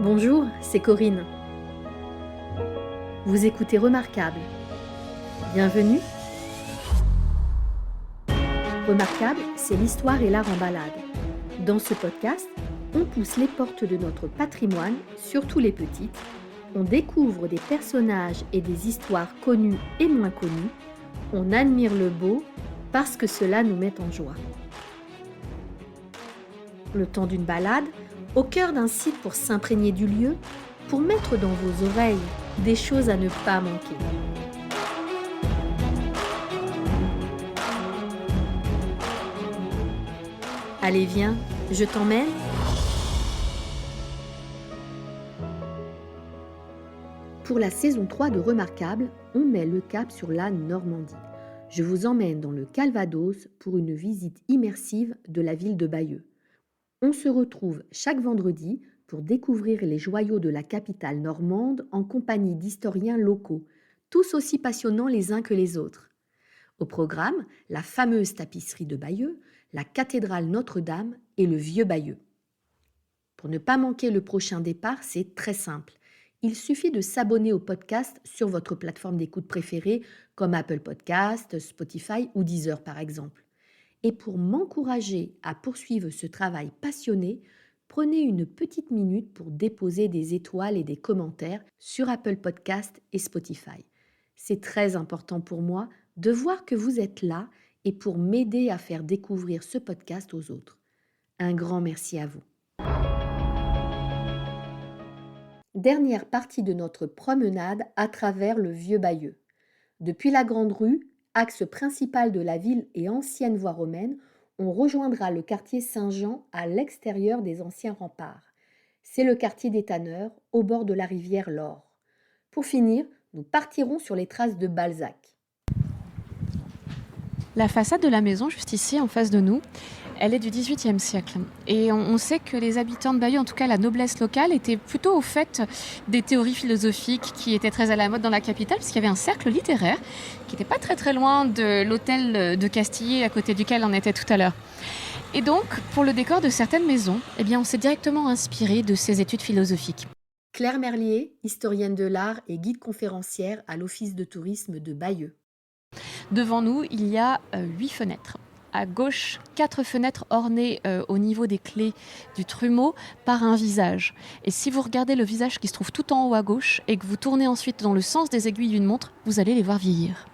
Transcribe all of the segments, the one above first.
Bonjour, c'est Corinne. Vous écoutez Remarquable. Bienvenue. Remarquable, c'est l'histoire et l'art en balade. Dans ce podcast, on pousse les portes de notre patrimoine, surtout les petites. On découvre des personnages et des histoires connues et moins connues. On admire le beau parce que cela nous met en joie. Le temps d'une balade, au cœur d'un site pour s'imprégner du lieu, pour mettre dans vos oreilles des choses à ne pas manquer. Allez, viens, je t'emmène. Pour la saison 3 de Remarquable, on met le cap sur la Normandie. Je vous emmène dans le Calvados pour une visite immersive de la ville de Bayeux. On se retrouve chaque vendredi pour découvrir les joyaux de la capitale normande en compagnie d'historiens locaux, tous aussi passionnants les uns que les autres. Au programme, la fameuse tapisserie de Bayeux, la cathédrale Notre-Dame et le vieux Bayeux. Pour ne pas manquer le prochain départ, c'est très simple. Il suffit de s'abonner au podcast sur votre plateforme d'écoute préférée comme Apple Podcasts, Spotify ou Deezer par exemple. Et pour m'encourager à poursuivre ce travail passionné, prenez une petite minute pour déposer des étoiles et des commentaires sur Apple Podcasts et Spotify. C'est très important pour moi de voir que vous êtes là et pour m'aider à faire découvrir ce podcast aux autres. Un grand merci à vous. Dernière partie de notre promenade à travers le vieux Bayeux. Depuis la Grande Rue, axe principal de la ville et ancienne voie romaine, on rejoindra le quartier Saint-Jean à l'extérieur des anciens remparts. C'est le quartier des tanneurs, au bord de la rivière l'Or. Pour finir, nous partirons sur les traces de Balzac. La façade de la maison, juste ici, en face de nous, elle est du XVIIIe siècle. Et on sait que les habitants de Bayeux, en tout cas la noblesse locale, étaient plutôt au fait des théories philosophiques qui étaient très à la mode dans la capitale, parce qu'il y avait un cercle littéraire qui n'était pas très très loin de l'hôtel de Castillé, à côté duquel on était tout à l'heure. Et donc, pour le décor de certaines maisons, eh bien, on s'est directement inspiré de ces études philosophiques. Claire Merlier, historienne de l'art et guide conférencière à l'Office de tourisme de Bayeux. Devant nous, il y a 8 fenêtres. À gauche, 4 fenêtres ornées au niveau des clés du trumeau par un visage. Et si vous regardez le visage qui se trouve tout en haut à gauche et que vous tournez ensuite dans le sens des aiguilles d'une montre, vous allez les voir vieillir.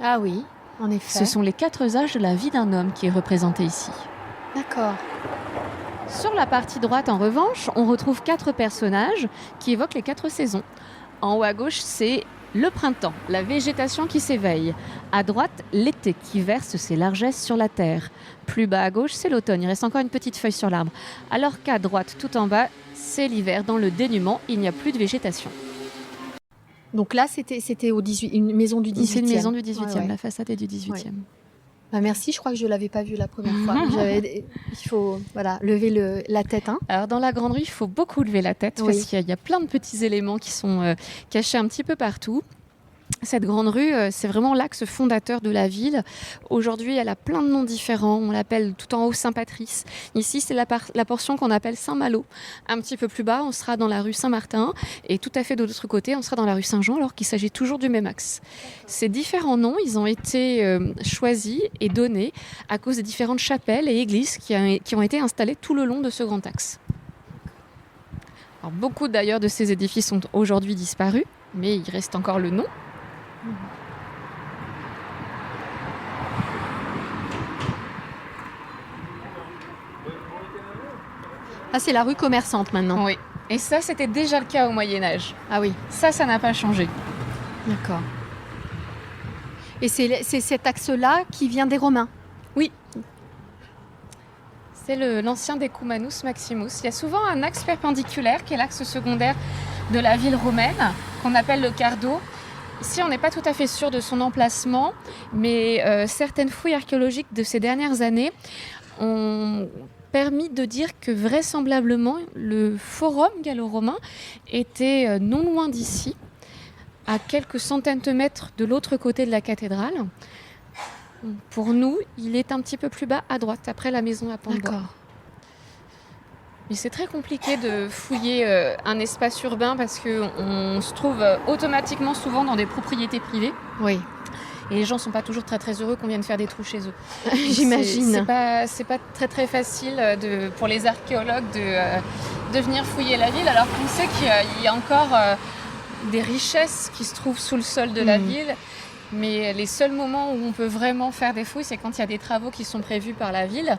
Ah oui, en effet. Ce sont les 4 âges de la vie d'un homme qui est représenté ici. D'accord. Sur la partie droite, en revanche, on retrouve 4 personnages qui évoquent les 4 saisons. En haut à gauche, c'est le printemps, la végétation qui s'éveille. À droite, l'été qui verse ses largesses sur la terre. Plus bas à gauche, c'est l'automne, il reste encore une petite feuille sur l'arbre. Alors qu'à droite, tout en bas, c'est l'hiver. Dans le dénuement, il n'y a plus de végétation. Donc là, c'était une maison du 18e. C'est une maison du 18e, Ouais. La façade est du 18e. Ouais. Bah merci, je crois que je ne l'avais pas vue la première fois. Il faut lever la tête. Hein. Alors dans la Grande Rue, il faut beaucoup lever la tête parce qu'il y a plein de petits éléments qui sont cachés un petit peu partout. Cette grande rue, c'est vraiment l'axe fondateur de la ville. Aujourd'hui, elle a plein de noms différents. On l'appelle tout en haut Saint-Patrice. Ici, c'est la portion qu'on appelle Saint-Malo. Un petit peu plus bas, on sera dans la rue Saint-Martin. Et tout à fait de l'autre côté, on sera dans la rue Saint-Jean, alors qu'il s'agit toujours du même axe. Ces différents noms, ils ont été choisis et donnés à cause des différentes chapelles et églises qui ont été installées tout le long de ce grand axe. Alors, beaucoup d'ailleurs de ces édifices sont aujourd'hui disparus, mais il reste encore le nom. Ah, c'est la rue commerçante maintenant. Oui. Et ça, c'était déjà le cas au Moyen-Âge. Ah oui. Ça n'a pas changé. D'accord. Et c'est cet axe-là qui vient des Romains. Oui. C'est l'ancien Decumanus Maximus. Il y a souvent un axe perpendiculaire qui est l'axe secondaire de la ville romaine, qu'on appelle le Cardo. Ici, on n'est pas tout à fait sûr de son emplacement, mais certaines fouilles archéologiques de ces dernières années ont permis de dire que vraisemblablement le forum gallo-romain était non loin d'ici, à quelques centaines de mètres de l'autre côté de la cathédrale. Pour nous, il est un petit peu plus bas à droite, après la maison à Pont-de-Bois. D'accord. Mais c'est très compliqué de fouiller un espace urbain parce qu'on se trouve automatiquement souvent dans des propriétés privées. Oui. Et les gens ne sont pas toujours très très heureux qu'on vienne faire des trous chez eux. J'imagine. C'est pas très très facile pour les archéologues de venir fouiller la ville, alors qu'on sait qu'il y a encore des richesses qui se trouvent sous le sol de la ville. Mais les seuls moments où on peut vraiment faire des fouilles, c'est quand il y a des travaux qui sont prévus par la ville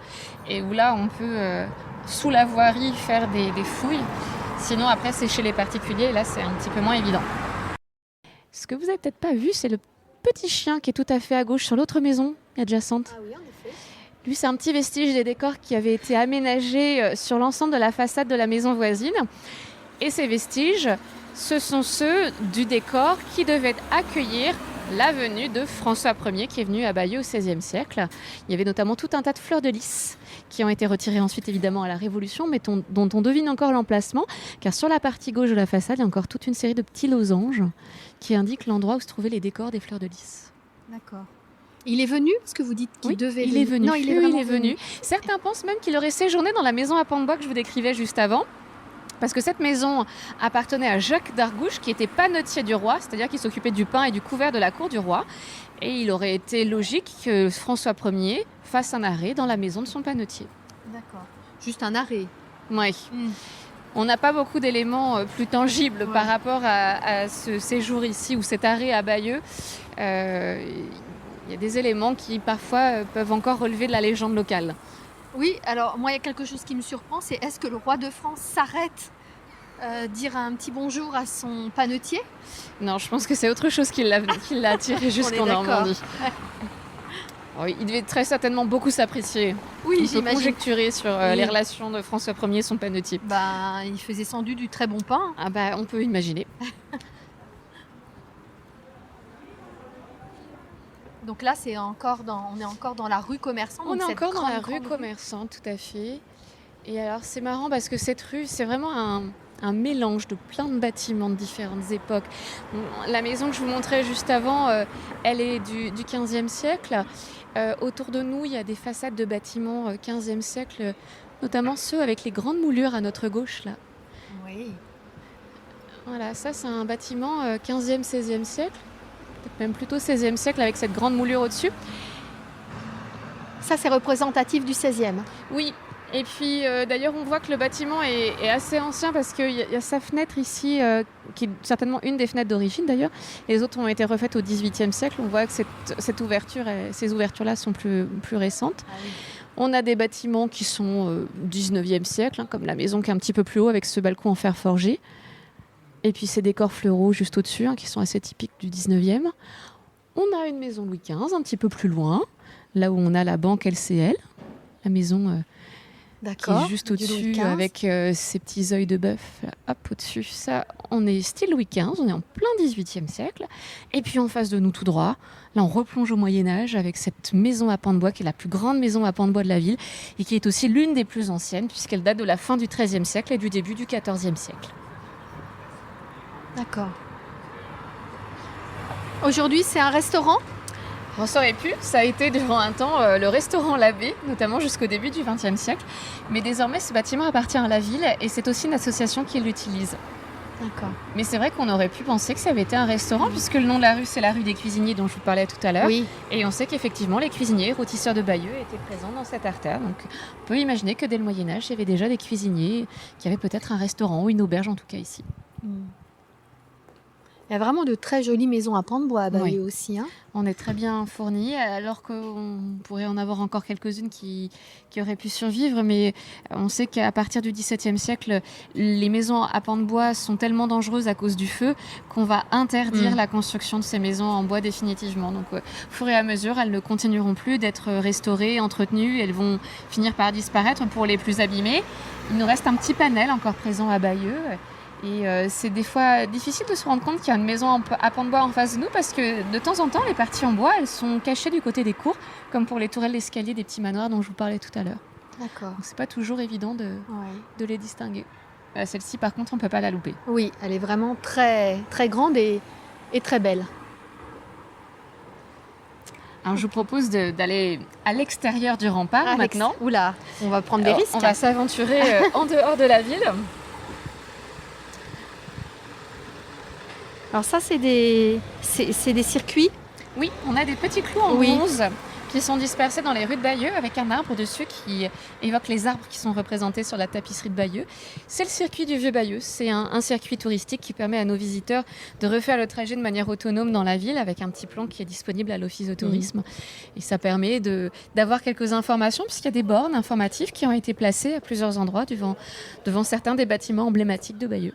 et où là on peut, sous la voirie, faire des fouilles. Sinon après c'est chez les particuliers et là c'est un petit peu moins évident. Ce que vous n'avez peut-être pas vu, c'est le petit chien qui est tout à fait à gauche sur l'autre maison adjacente. Ah oui, en effet. Lui, c'est un petit vestige des décors qui avaient été aménagés sur l'ensemble de la façade de la maison voisine. Et ces vestiges, ce sont ceux du décor qui devaient accueillir la venue de François Ier qui est venu à Bayeux au XVIe siècle. Il y avait notamment tout un tas de fleurs de lys qui ont été retirées ensuite évidemment à la Révolution, mais dont on devine encore l'emplacement, car sur la partie gauche de la façade, il y a encore toute une série de petits losanges qui indiquent l'endroit où se trouvaient les décors des fleurs de lys. D'accord. Il est venu, parce que vous dites qu'il devait il est venu. Non, il est venu. Certains pensent même qu'il aurait séjourné dans la maison à pans de bois que je vous décrivais juste avant. Parce que cette maison appartenait à Jacques d'Argouche, qui était panetier du roi, c'est-à-dire qu'il s'occupait du pain et du couvert de la cour du roi. Et il aurait été logique que François Ier fasse un arrêt dans la maison de son panetier. D'accord. Juste un arrêt. Oui. On n'a pas beaucoup d'éléments plus tangibles par rapport à ce séjour ici ou cet arrêt à Bayeux. Il y a des éléments qui parfois peuvent encore relever de la légende locale. Oui, alors moi il y a quelque chose qui me surprend, c'est est-ce que le roi de France s'arrête dire un petit bonjour à son panetier? Non, je pense que c'est autre chose qui l'a attiré jusqu'en Normandie. Oui, il devait très certainement beaucoup s'apprécier. Oui, j'imagine. On peut conjecturer sur les relations de François Ier et son panetier. Il faisait sans doute du très bon pain. On peut imaginer. Donc là, on est encore dans la rue commerçante. On est encore dans la rue commerçante, tout à fait. Et alors, c'est marrant parce que cette rue, c'est vraiment un mélange de plein de bâtiments de différentes époques. La maison que je vous montrais juste avant, elle est du XVe siècle. Autour de nous, il y a des façades de bâtiments XVe siècle, notamment ceux avec les grandes moulures à notre gauche, là. Oui. Voilà, ça, c'est un bâtiment XVe, XVIe siècle. Peut-être même plutôt XVIe siècle avec cette grande moulure au-dessus. Ça, c'est représentatif du XVIe. Oui, et puis d'ailleurs on voit que le bâtiment est assez ancien parce qu'il y a sa fenêtre ici, qui est certainement une des fenêtres d'origine d'ailleurs. Les autres ont été refaites au XVIIIe siècle. On voit que cette ouverture, ces ouvertures-là sont plus récentes. Ah oui. On a des bâtiments qui sont XIXe siècle, comme la maison qui est un petit peu plus haut avec ce balcon en fer forgé. Et puis ces décors fleuraux juste au-dessus, qui sont assez typiques du 19e. On a une maison Louis XV un petit peu plus loin, là où on a la banque LCL, la maison qui est juste au-dessus avec ses petits œils de bœuf. Hop, au-dessus, ça, on est style Louis XV, on est en plein 18e siècle. Et puis en face de nous tout droit, là on replonge au Moyen-Âge avec cette maison à pans de bois qui est la plus grande maison à pans de bois de la ville et qui est aussi l'une des plus anciennes puisqu'elle date de la fin du XIIIe siècle et du début du XIVe siècle. D'accord. Aujourd'hui, c'est un restaurant ? On saurait pu, ça a été durant un temps le restaurant L'Abbé, notamment jusqu'au début du XXe siècle. Mais désormais, ce bâtiment appartient à la ville et c'est aussi une association qui l'utilise. D'accord. Mais c'est vrai qu'on aurait pu penser que ça avait été un restaurant, puisque le nom de la rue, c'est la rue des cuisiniers dont je vous parlais tout à l'heure. Oui. Et on sait qu'effectivement, les cuisiniers, rôtisseurs de Bayeux étaient présents dans cette artère. Donc on peut imaginer que dès le Moyen-Âge, il y avait déjà des cuisiniers qui avaient peut-être un restaurant ou une auberge en tout cas ici. Il y a vraiment de très jolies maisons à pans de bois à Bayeux aussi. On est très bien fournis, alors qu'on pourrait en avoir encore quelques-unes qui auraient pu survivre. Mais on sait qu'à partir du XVIIe siècle, les maisons à pans de bois sont tellement dangereuses à cause du feu qu'on va interdire la construction de ces maisons en bois définitivement. Donc, au fur et à mesure, elles ne continueront plus d'être restaurées, entretenues. Elles vont finir par disparaître pour les plus abîmées. Il nous reste un petit panel encore présent à Bayeux. Et c'est des fois difficile de se rendre compte qu'il y a une maison à pans de bois en face de nous parce que de temps en temps, les parties en bois, elles sont cachées du côté des cours, comme pour les tourelles d'escalier des petits manoirs dont je vous parlais tout à l'heure. D'accord. Donc c'est pas toujours évident de les distinguer. Celle-ci, par contre, on peut pas la louper. Oui, elle est vraiment très, très grande et très belle. Alors, je vous propose d'aller à l'extérieur du rempart maintenant. Oula, on va prendre des risques. On va s'aventurer en dehors de la ville. Alors ça, c'est des circuits. Oui, on a des petits clous en bronze qui sont dispersés dans les rues de Bayeux avec un arbre dessus qui évoque les arbres qui sont représentés sur la tapisserie de Bayeux. C'est le circuit du Vieux Bayeux. C'est un circuit touristique qui permet à nos visiteurs de refaire le trajet de manière autonome dans la ville avec un petit plan qui est disponible à l'Office de tourisme. Et ça permet d'avoir quelques informations puisqu'il y a des bornes informatives qui ont été placées à plusieurs endroits devant certains des bâtiments emblématiques de Bayeux.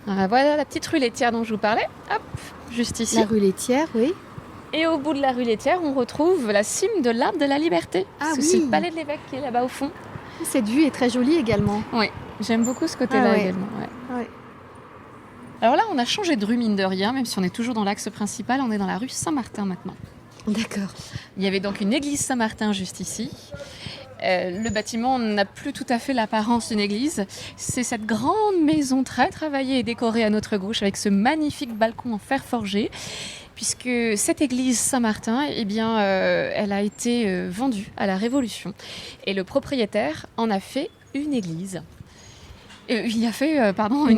Voilà la petite rue laitière dont je vous parlais. Hop, juste ici. La rue laitière, oui. Et au bout de la rue laitière, on retrouve la cime de l'Arbre de la Liberté. C'est le palais de l'évêque qui est là-bas au fond. Cette vue est très jolie également. Oui, j'aime beaucoup ce côté-là également. Ouais. Ouais. Alors là, on a changé de rue, mine de rien, même si on est toujours dans l'axe principal. On est dans la rue Saint-Martin maintenant. D'accord. Il y avait donc une église Saint-Martin juste ici. Le bâtiment n'a plus tout à fait l'apparence d'une église. C'est cette grande maison très travaillée et décorée à notre gauche avec ce magnifique balcon en fer forgé. Puisque cette église Saint-Martin, elle a été vendue à la Révolution. Et le propriétaire en a fait une église. Il a fait une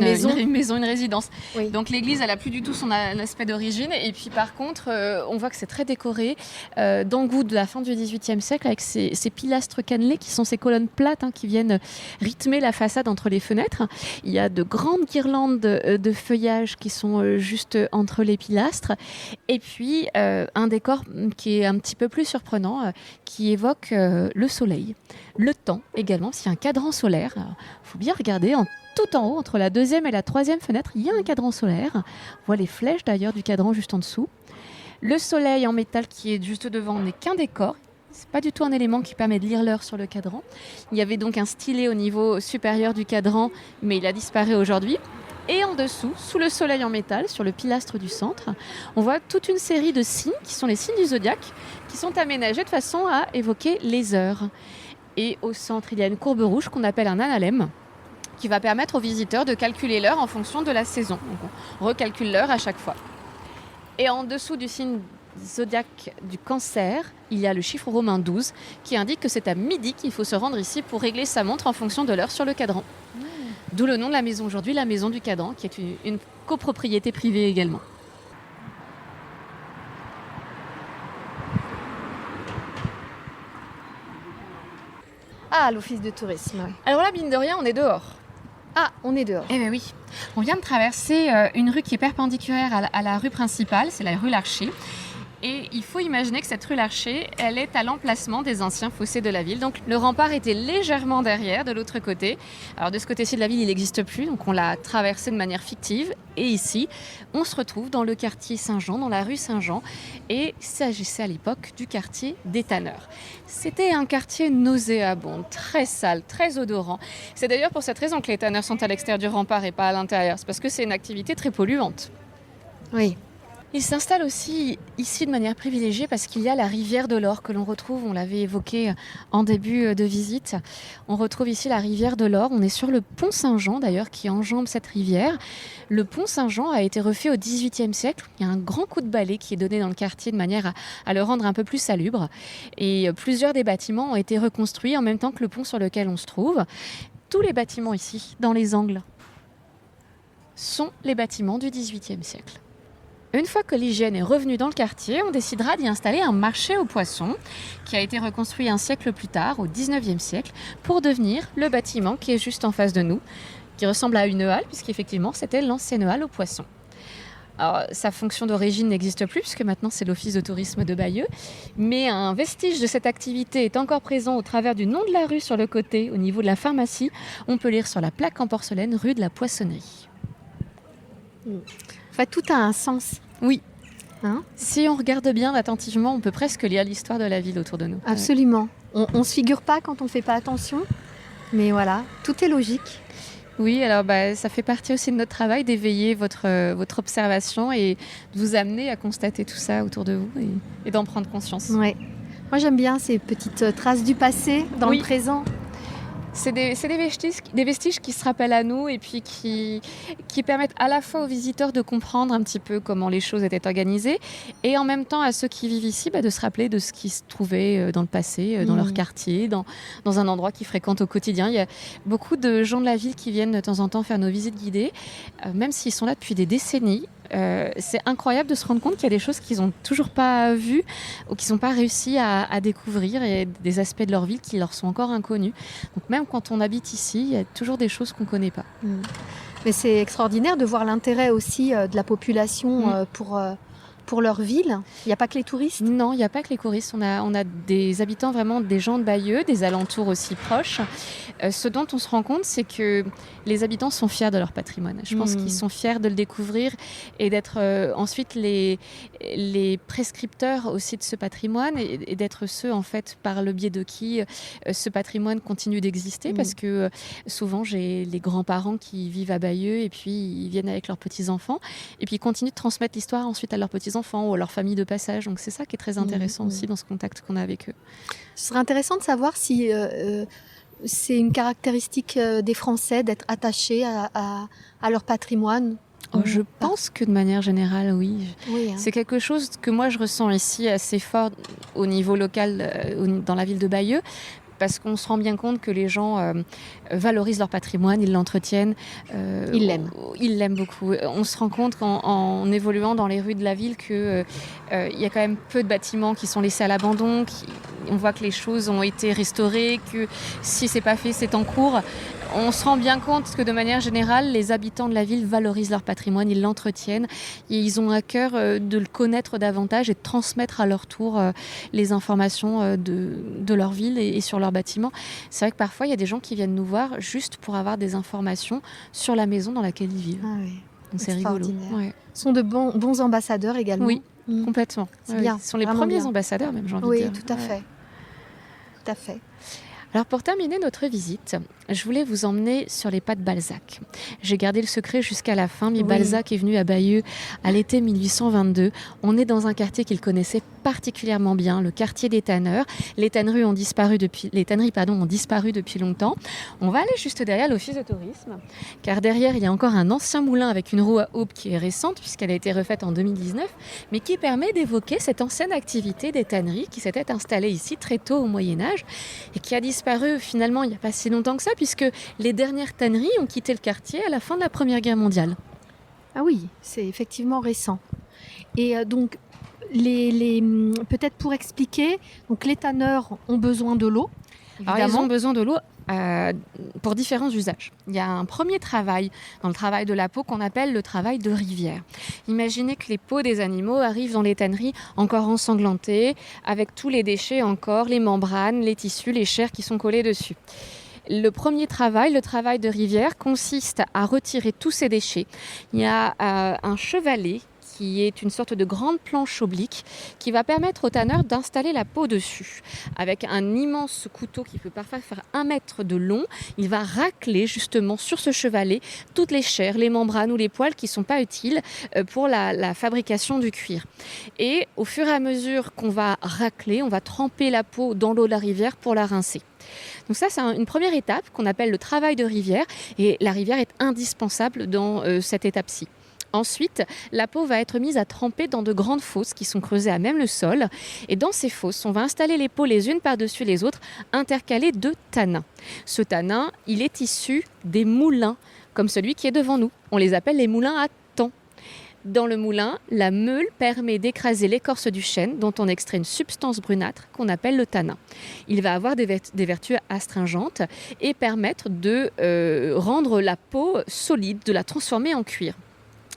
maison, une résidence. Oui. Donc l'église, elle n'a plus du tout son aspect d'origine. Et puis par contre, on voit que c'est très décoré, dans le goût de la fin du XVIIIe siècle, avec ces pilastres cannelés qui sont ces colonnes plates qui viennent rythmer la façade entre les fenêtres. Il y a de grandes guirlandes de feuillage qui sont juste entre les pilastres. Et puis un décor qui est un petit peu plus surprenant, qui évoque le soleil. Le temps également, s'il y a un cadran solaire. Il faut bien regarder tout en haut, entre la deuxième et la troisième fenêtre, il y a un cadran solaire. On voit les flèches d'ailleurs du cadran juste en dessous. Le soleil en métal qui est juste devant n'est qu'un décor. C'est pas du tout un élément qui permet de lire l'heure sur le cadran. Il y avait donc un stylet au niveau supérieur du cadran, mais il a disparu aujourd'hui. Et en dessous, sous le soleil en métal, sur le pilastre du centre, on voit toute une série de signes qui sont les signes du zodiaque, qui sont aménagés de façon à évoquer les heures. Et au centre, il y a une courbe rouge qu'on appelle un analème, qui va permettre aux visiteurs de calculer l'heure en fonction de la saison. Donc on recalcule l'heure à chaque fois. Et en dessous du signe zodiaque du Cancer, il y a le chiffre romain 12 qui indique que c'est à midi qu'il faut se rendre ici pour régler sa montre en fonction de l'heure sur le cadran. D'où le nom de la maison aujourd'hui, la maison du cadran, qui est une copropriété privée également. Ah, l'office de tourisme. Ouais. Alors là, mine de rien, on est dehors. Ah, on est dehors. Eh bien oui, on vient de traverser une rue qui est perpendiculaire à la rue principale, c'est la rue Larcher. Et il faut imaginer que cette rue Larcher, elle est à l'emplacement des anciens fossés de la ville. Donc le rempart était légèrement derrière, de l'autre côté. Alors de ce côté-ci de la ville, il n'existe plus, donc on l'a traversé de manière fictive. Et ici, on se retrouve dans le quartier Saint-Jean, dans la rue Saint-Jean. Et il s'agissait à l'époque du quartier des tanneurs. C'était un quartier nauséabond, très sale, très odorant. C'est d'ailleurs pour cette raison que les tanneurs sont à l'extérieur du rempart et pas à l'intérieur. C'est parce que c'est une activité très polluante. Oui. Il s'installe aussi ici de manière privilégiée parce qu'il y a la rivière de l'Or que l'on retrouve, on l'avait évoqué en début de visite. On retrouve ici la rivière de l'Or, on est sur le pont Saint-Jean d'ailleurs qui enjambe cette rivière. Le pont Saint-Jean a été refait au XVIIIe siècle, il y a un grand coup de balai qui est donné dans le quartier de manière à le rendre un peu plus salubre. Et plusieurs des bâtiments ont été reconstruits en même temps que le pont sur lequel on se trouve. Tous les bâtiments ici, dans les angles, sont les bâtiments du XVIIIe siècle. Une fois que l'hygiène est revenue dans le quartier, on décidera d'y installer un marché aux poissons qui a été reconstruit un siècle plus tard, au XIXe siècle, pour devenir le bâtiment qui est juste en face de nous, qui ressemble à une halle, puisqu'effectivement c'était l'ancienne halle aux poissons. Alors, sa fonction d'origine n'existe plus, puisque maintenant c'est l'Office de tourisme de Bayeux, mais un vestige de cette activité est encore présent au travers du nom de la rue sur le côté, au niveau de la pharmacie. On peut lire sur la plaque en porcelaine, rue de la Poissonnerie. Enfin, tout a un sens. Oui. Hein ? Si on regarde bien attentivement, on peut presque lire l'histoire de la ville autour de nous. Absolument. On ne se figure pas quand on ne fait pas attention. Mais voilà, tout est logique. Oui, alors ça fait partie aussi de notre travail d'éveiller votre observation et de vous amener à constater tout ça autour de vous et d'en prendre conscience. Ouais. Moi, j'aime bien ces petites traces du passé dans le présent. C'est des vestiges qui se rappellent à nous et puis qui permettent à la fois aux visiteurs de comprendre un petit peu comment les choses étaient organisées et en même temps à ceux qui vivent ici de se rappeler de ce qui se trouvait dans le passé, dans leur quartier, dans un endroit qu'ils fréquentent au quotidien. Il y a beaucoup de gens de la ville qui viennent de temps en temps faire nos visites guidées, même s'ils sont là depuis des décennies. C'est incroyable de se rendre compte qu'il y a des choses qu'ils n'ont toujours pas vues ou qu'ils n'ont pas réussi à découvrir et des aspects de leur ville qui leur sont encore inconnus. Donc même quand on habite ici, il y a toujours des choses qu'on ne connaît pas. Mais c'est extraordinaire de voir l'intérêt aussi de la population pour leur ville. Il n'y a pas que les touristes ? Non, il n'y a pas que les touristes. On a des habitants, vraiment des gens de Bayeux, des alentours aussi proches. Ce dont on se rend compte, c'est que les habitants sont fiers de leur patrimoine. Je pense qu'ils sont fiers de le découvrir et d'être ensuite les prescripteurs aussi de ce patrimoine et d'être ceux, en fait, par le biais de qui ce patrimoine continue d'exister. Parce que souvent, j'ai les grands-parents qui vivent à Bayeux et puis ils viennent avec leurs petits-enfants et puis ils continuent de transmettre l'histoire ensuite à leurs petits-enfants ou à leur famille de passage. Donc c'est ça qui est très intéressant aussi dans ce contact qu'on a avec eux. Ce serait intéressant de savoir si c'est une caractéristique des Français d'être attachés à leur patrimoine. Je pense que de manière générale, oui. C'est quelque chose que moi je ressens ici assez fort au niveau local dans la ville de Bayeux. Parce qu'on se rend bien compte que les gens valorisent leur patrimoine, ils l'entretiennent. Ils l'aiment. Ils l'aiment beaucoup. On se rend compte qu'en évoluant dans les rues de la ville qu'il y a quand même peu de bâtiments qui sont laissés à l'abandon. On voit que les choses ont été restaurées, que si c'est pas fait, c'est en cours. On se rend bien compte que de manière générale, les habitants de la ville valorisent leur patrimoine, ils l'entretiennent et ils ont à cœur de le connaître davantage et de transmettre à leur tour les informations de leur ville et sur leur bâtiment. C'est vrai que parfois, il y a des gens qui viennent nous voir juste pour avoir des informations sur la maison dans laquelle ils vivent. Ah oui. Donc c'est rigolo. Ouais. Ce sont de bons ambassadeurs également. Oui, complètement. C'est bien. Ce sont les premiers ambassadeurs, même, j'ai envie de dire. Oui, tout à fait. Tout à fait. Alors pour terminer notre visite, je voulais vous emmener sur les pas de Balzac. J'ai gardé le secret jusqu'à la fin, mais Balzac est venu à Bayeux à l'été 1822. On est dans un quartier qu'il connaissait particulièrement bien, le quartier des tanneurs. Les tanneries ont disparu depuis longtemps. On va aller juste derrière l'office de tourisme, car derrière il y a encore un ancien moulin avec une roue à aube qui est récente, puisqu'elle a été refaite en 2019, mais qui permet d'évoquer cette ancienne activité des tanneries qui s'était installée ici très tôt au Moyen-Âge et qui a disparu finalement il n'y a pas si longtemps que ça, puisque les dernières tanneries ont quitté le quartier à la fin de la Première Guerre mondiale. Ah oui, c'est effectivement récent. Et donc, peut-être pour expliquer, donc les tanneurs ont besoin de l'eau, évidemment. Alors, ils ont besoin de l'eau pour différents usages. Il y a un premier travail dans le travail de la peau qu'on appelle le travail de rivière. Imaginez que les peaux des animaux arrivent dans les tanneries encore ensanglantées, avec tous les déchets encore, les membranes, les tissus, les chairs qui sont collées dessus. Le premier travail, le travail de rivière, consiste à retirer tous ces déchets. Il y a un chevalet qui est une sorte de grande planche oblique qui va permettre au tanneur d'installer la peau dessus. Avec un immense couteau qui peut parfois faire 1 mètre de long, il va racler justement sur ce chevalet toutes les chairs, les membranes ou les poils qui ne sont pas utiles pour la fabrication du cuir. Et au fur et à mesure qu'on va racler, on va tremper la peau dans l'eau de la rivière pour la rincer. Donc ça, c'est une première étape qu'on appelle le travail de rivière et la rivière est indispensable dans cette étape-ci. Ensuite, la peau va être mise à tremper dans de grandes fosses qui sont creusées à même le sol. Et dans ces fosses, on va installer les peaux les unes par-dessus les autres, intercalées de tanins. Ce tanin, il est issu des moulins, comme celui qui est devant nous. On les appelle les moulins à temps. Dans le moulin, la meule permet d'écraser l'écorce du chêne dont on extrait une substance brunâtre qu'on appelle le tanin. Il va avoir des vertus astringentes et permettre de rendre la peau solide, de la transformer en cuir.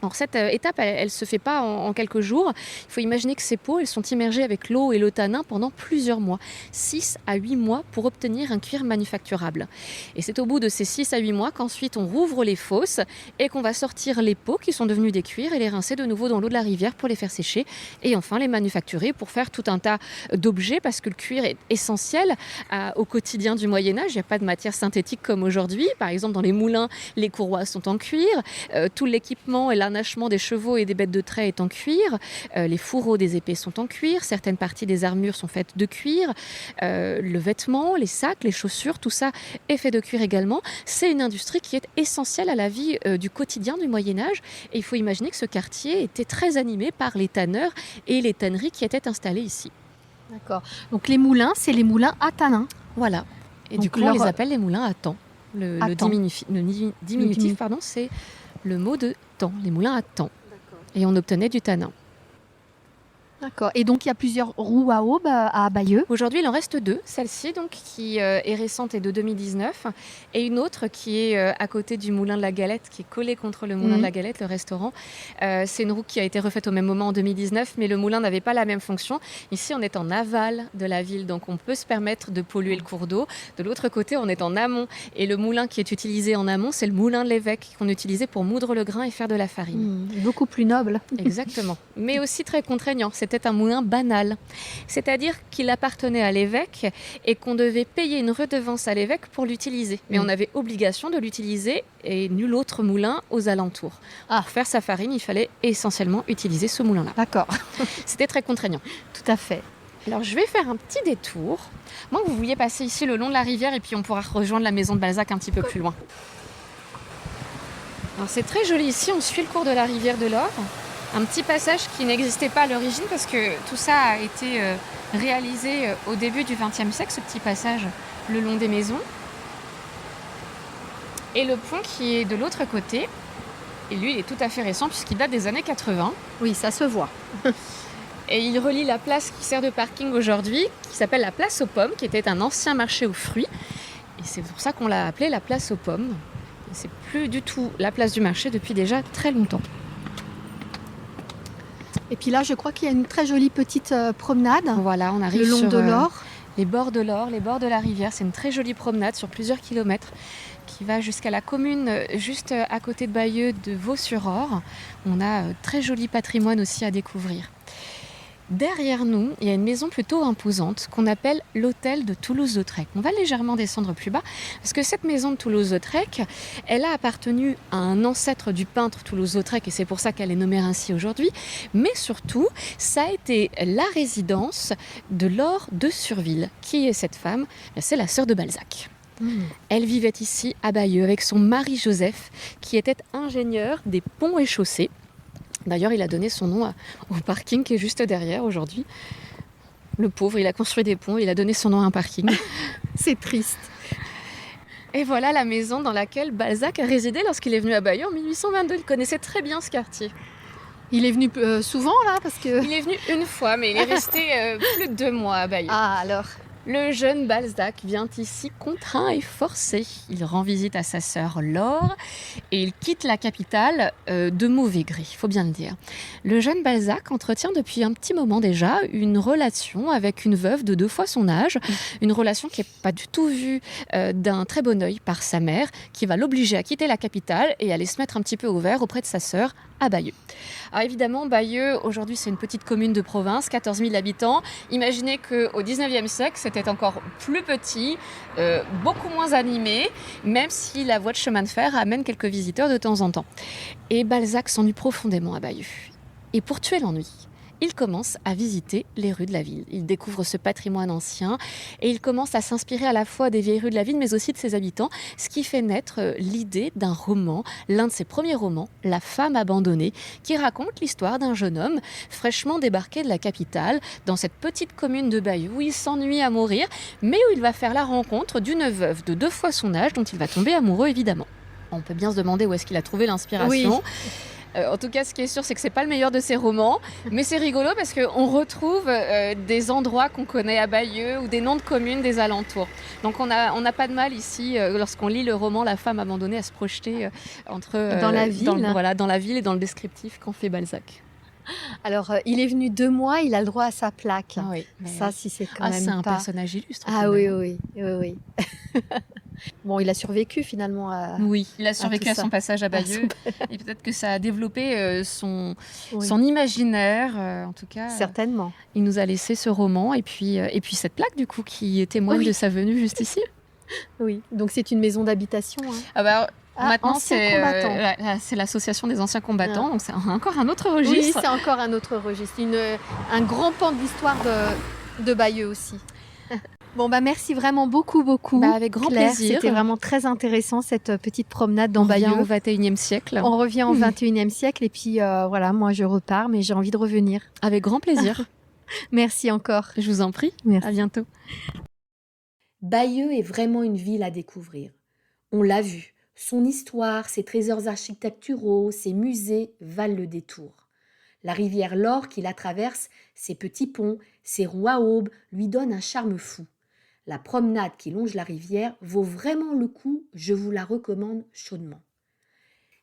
Alors cette étape, elle ne se fait pas en quelques jours. Il faut imaginer que ces peaux, elles sont immergées avec l'eau et le tanin pendant plusieurs mois, 6 à 8 mois pour obtenir un cuir manufacturable. Et c'est au bout de ces 6 à 8 mois qu'ensuite on rouvre les fosses et qu'on va sortir les peaux qui sont devenues des cuirs et les rincer de nouveau dans l'eau de la rivière pour les faire sécher et enfin les manufacturer pour faire tout un tas d'objets parce que le cuir est essentiel au quotidien du Moyen-Âge. Il n'y a pas de matière synthétique comme aujourd'hui. Par exemple, dans les moulins, les courroies sont en cuir. Tout l'équipement et la harnachement des chevaux et des bêtes de trait est en cuir, les fourreaux des épées sont en cuir, certaines parties des armures sont faites de cuir, le vêtement, les sacs, les chaussures, tout ça est fait de cuir également. C'est une industrie qui est essentielle à la vie du quotidien du Moyen-Âge. Et il faut imaginer que ce quartier était très animé par les tanneurs et les tanneries qui étaient installées ici. D'accord. Donc les moulins, c'est les moulins à tanin. Voilà. Et Donc du coup, on les appelle les moulins à temps. Le diminutif, c'est le mot de temps, les moulins à temps. Et on obtenait du tanin. D'accord. Et donc il y a plusieurs roues à aube à Bayeux. Aujourd'hui, il en reste 2. Celle-ci, donc, qui est récente et de 2019, et une autre qui est à côté du Moulin de la Galette, qui est collée contre le Moulin de la Galette, le restaurant. C'est une roue qui a été refaite au même moment en 2019, mais le moulin n'avait pas la même fonction. Ici, on est en aval de la ville, donc on peut se permettre de polluer le cours d'eau. De l'autre côté, on est en amont, et le moulin qui est utilisé en amont, c'est le moulin de l'évêque qu'on utilisait pour moudre le grain et faire de la farine. Beaucoup plus noble. Exactement, mais aussi très contraignant. C'était un moulin banal, c'est-à-dire qu'il appartenait à l'évêque et qu'on devait payer une redevance à l'évêque pour l'utiliser. Mais on avait obligation de l'utiliser et nul autre moulin aux alentours. Pour faire sa farine, il fallait essentiellement utiliser ce moulin-là. D'accord. C'était très contraignant. Tout à fait. Alors je vais faire un petit détour. Moi, vous vouliez passer ici le long de la rivière et puis on pourra rejoindre la maison de Balzac un petit peu plus loin. Alors c'est très joli ici, on suit le cours de la rivière de l'Or. Un petit passage qui n'existait pas à l'origine parce que tout ça a été réalisé au début du XXe siècle, ce petit passage le long des maisons. Et le pont qui est de l'autre côté, et lui il est tout à fait récent puisqu'il date des années 80. Oui, ça se voit. Et il relie la place qui sert de parking aujourd'hui, qui s'appelle la place aux pommes, qui était un ancien marché aux fruits. Et c'est pour ça qu'on l'a appelée la place aux pommes. Et c'est plus du tout la place du marché depuis déjà très longtemps. Et puis là, je crois qu'il y a une très jolie petite promenade. Voilà, on arrive le long sur de l'Or. Les bords de l'Or, les bords de la rivière. C'est une très jolie promenade sur plusieurs kilomètres qui va jusqu'à la commune juste à côté de Bayeux de Vaux-sur-Or. On a très joli patrimoine aussi à découvrir. Derrière nous, il y a une maison plutôt imposante qu'on appelle l'hôtel de Toulouse-Lautrec. On va légèrement descendre plus bas parce que cette maison de Toulouse-Lautrec, elle a appartenu à un ancêtre du peintre Toulouse-Lautrec et c'est pour ça qu'elle est nommée ainsi aujourd'hui. Mais surtout, ça a été la résidence de Laure de Surville. Qui est cette femme ? C'est la sœur de Balzac. Elle vivait ici à Bayeux avec son mari Joseph qui était ingénieur des ponts et chaussées. D'ailleurs, il a donné son nom au parking qui est juste derrière aujourd'hui. Le pauvre, il a construit des ponts, il a donné son nom à un parking. C'est triste. Et voilà la maison dans laquelle Balzac a résidé lorsqu'il est venu à Bayeux en 1822. Il connaissait très bien ce quartier. Il est venu souvent là parce que... Il est venu une fois, mais il est resté plus de 2 mois à Bayeux. Ah alors. Le jeune Balzac vient ici contraint et forcé. Il rend visite à sa sœur Laure et il quitte la capitale de mauvais gré, il faut bien le dire. Le jeune Balzac entretient depuis un petit moment déjà une relation avec une veuve de 2 fois son âge, une relation qui n'est pas du tout vue d'un très bon œil par sa mère, qui va l'obliger à quitter la capitale et aller se mettre un petit peu au vert auprès de sa sœur à Bayeux. Alors évidemment, Bayeux, aujourd'hui, c'est une petite commune de province, 14 000 habitants. Imaginez qu'au 19e siècle, c'était encore plus petit, beaucoup moins animé, même si la voie de chemin de fer amène quelques visiteurs de temps en temps. Et Balzac s'ennuie profondément à Bayeux. Et pour tuer l'ennui, il commence à visiter les rues de la ville. Il découvre ce patrimoine ancien et il commence à s'inspirer à la fois des vieilles rues de la ville, mais aussi de ses habitants, ce qui fait naître l'idée d'un roman, l'un de ses premiers romans, La femme abandonnée, qui raconte l'histoire d'un jeune homme fraîchement débarqué de la capitale, dans cette petite commune de Bayeux, où il s'ennuie à mourir, mais où il va faire la rencontre d'une veuve de 2 fois son âge, dont il va tomber amoureux évidemment. On peut bien se demander où est-ce qu'il a trouvé l'inspiration. Oui. En tout cas, ce qui est sûr, c'est que c'est pas le meilleur de ses romans, mais c'est rigolo parce qu'on retrouve des endroits qu'on connaît à Bayeux ou des noms de communes des alentours. Donc on n'a pas de mal ici, lorsqu'on lit le roman La femme abandonnée, à se projeter entre dans la ville. Dans la ville et dans le descriptif qu'en fait Balzac. Alors, il est venu 2 mois, il a le droit à sa plaque. Ah oui, ça, si c'est quand même c'est un pas... personnage illustre. Ah oui. Bon, il a survécu finalement à... Oui, il a survécu à son passage à Bayeux. Et peut-être que ça a développé son imaginaire, en tout cas. Certainement. Il nous a laissé ce roman et puis cette plaque, du coup, qui témoigne de sa venue juste ici. Oui, donc c'est une maison d'habitation. Hein. Ah bah, Maintenant, anciens c'est combattants. c'est l'association des anciens combattants, donc c'est encore un autre registre. Oui, c'est encore un autre registre, un grand pan de l'histoire de Bayeux aussi. Bon, merci vraiment beaucoup. Avec grand Claire, plaisir. c'était vraiment très intéressant cette petite promenade dans Bayeux. On revient au XXIe siècle. On revient au XXIe siècle et puis moi je repars, mais j'ai envie de revenir. Avec grand plaisir. Merci encore. Je vous en prie. Merci. À bientôt. Bayeux est vraiment une ville à découvrir. On l'a vu, son histoire, ses trésors architecturaux, ses musées valent le détour. La rivière Lorre qui la traverse, ses petits ponts, ses roues à aubes lui donnent un charme fou. La promenade qui longe la rivière vaut vraiment le coup, je vous la recommande chaudement.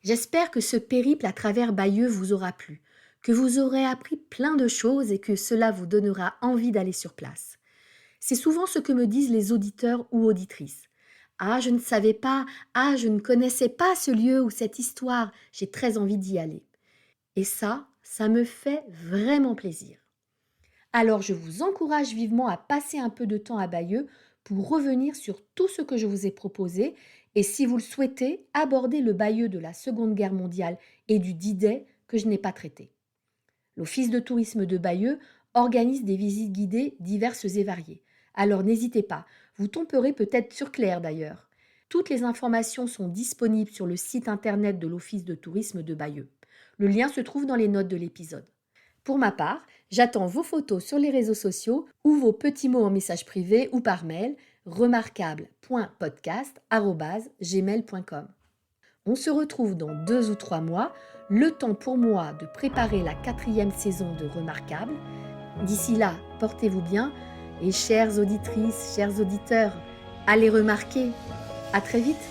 J'espère que ce périple à travers Bayeux vous aura plu, que vous aurez appris plein de choses et que cela vous donnera envie d'aller sur place. C'est souvent ce que me disent les auditeurs ou auditrices. « Ah, je ne savais pas, ah, je ne connaissais pas ce lieu ou cette histoire, j'ai très envie d'y aller. » Et ça me fait vraiment plaisir. Alors je vous encourage vivement à passer un peu de temps à Bayeux pour revenir sur tout ce que je vous ai proposé et si vous le souhaitez, aborder le Bayeux de la Seconde Guerre mondiale et du D-Day que je n'ai pas traité. L'Office de tourisme de Bayeux organise des visites guidées diverses et variées. Alors n'hésitez pas, vous tomberez peut-être sur Claire d'ailleurs. Toutes les informations sont disponibles sur le site internet de l'Office de tourisme de Bayeux. Le lien se trouve dans les notes de l'épisode. Pour ma part, j'attends vos photos sur les réseaux sociaux ou vos petits mots en message privé ou par mail remarquable.podcast@gmail.com. On se retrouve dans 2 ou 3 mois, le temps pour moi de préparer la 4e saison de Remarquable. D'ici là, portez-vous bien et chères auditrices, chers auditeurs, allez remarquer. À très vite.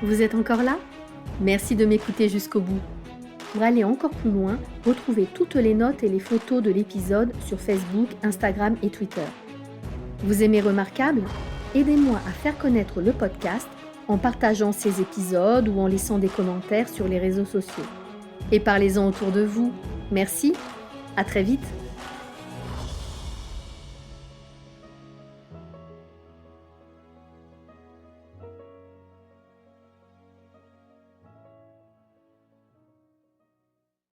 Vous êtes encore là ? Merci de m'écouter jusqu'au bout. Pour aller encore plus loin, retrouvez toutes les notes et les photos de l'épisode sur Facebook, Instagram et Twitter. Vous aimez Remarquable ? Aidez-moi à faire connaître le podcast en partageant ces épisodes ou en laissant des commentaires sur les réseaux sociaux. Et parlez-en autour de vous. Merci, à très vite.